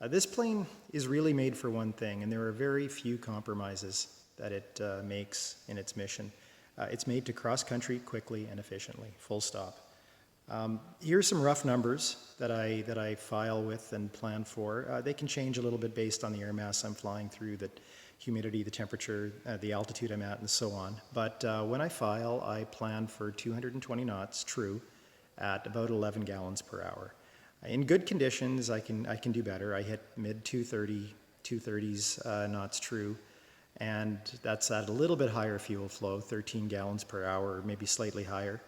This plane is really made for one thing, and there are very few compromises that it makes in its mission. It's made to cross country quickly and efficiently, full stop. Here's some rough numbers that I file with and plan for. They can change a little bit based on the air mass I'm flying through, the humidity, the temperature, the altitude I'm at, and so on. But when I file, I plan for 220 knots true at about 11 gallons per hour. In good conditions, I can do better. I hit mid 230s knots true, and that's at a little bit higher fuel flow, 13 gallons per hour, or maybe slightly higher.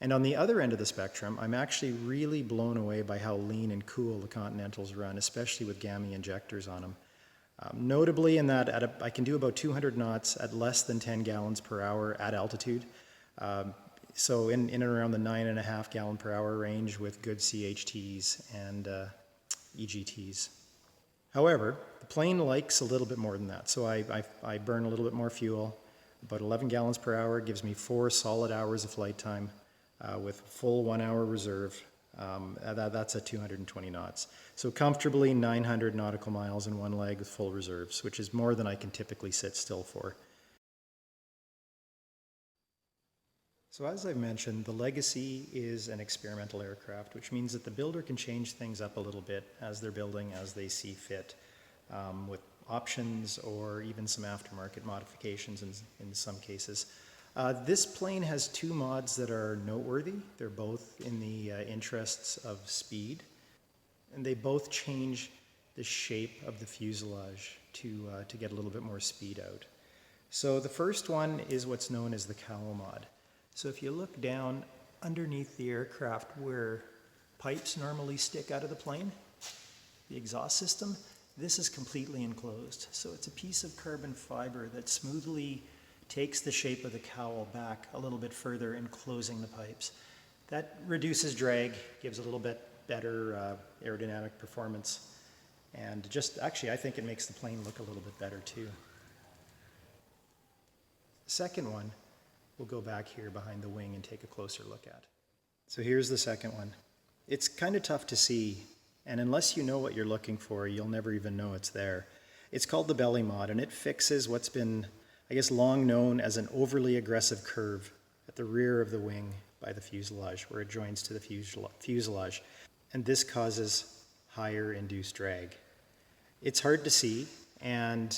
And on the other end of the spectrum, I'm actually really blown away by how lean and cool the Continentals run, especially with GAMI injectors on them. Notably in that I can do about 200 knots at less than 10 gallons per hour at altitude. So in and around the 9.5 gallon per hour range with good CHTs and EGTs. However, the plane likes a little bit more than that. So I burn a little bit more fuel. About 11 gallons per hour gives me 4 solid hours of flight time with full 1 hour reserve. That's at 220 knots. So comfortably 900 nautical miles in one leg with full reserves, which is more than I can typically sit still for. So as I've mentioned, the Legacy is an experimental aircraft, which means that the builder can change things up a little bit as they're building, as they see fit, with options or even some aftermarket modifications in some cases. This plane has 2 mods that are noteworthy. They're both in the interests of speed, and they both change the shape of the fuselage to get a little bit more speed out. So the first one is what's known as the cowl mod. So if you look down underneath the aircraft where pipes normally stick out of the plane, the exhaust system, this is completely enclosed. So it's a piece of carbon fiber that smoothly takes the shape of the cowl back a little bit further, enclosing the pipes. That reduces drag, gives a little bit better aerodynamic performance, and just actually I think it makes the plane look a little bit better too. The second one we'll go back here behind the wing and take a closer look at. So here's the second one. It's kind of tough to see, and unless you know what you're looking for, you'll never even know it's there. It's called the belly mod, and it fixes what's been, I guess, long known as an overly aggressive curve at the rear of the wing by the fuselage, where it joins to the fuselage, and this causes higher induced drag. It's hard to see, and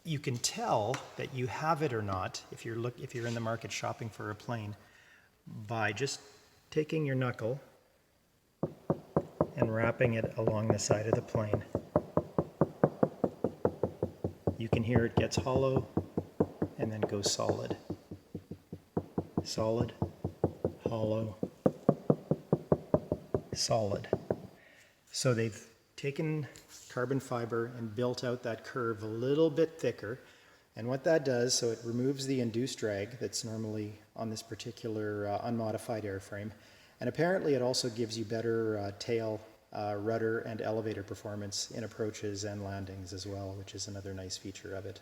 you can tell that you have it or not if you're in the market shopping for a plane by just taking your knuckle and wrapping it along the side of the plane. You can hear it gets hollow and then goes solid. Solid, hollow, solid. So they've taken carbon fiber and built out that curve a little bit thicker. And what that does, so it removes the induced drag that's normally on this particular unmodified airframe. And apparently it also gives you better tail, rudder, and elevator performance in approaches and landings as well, which is another nice feature of it.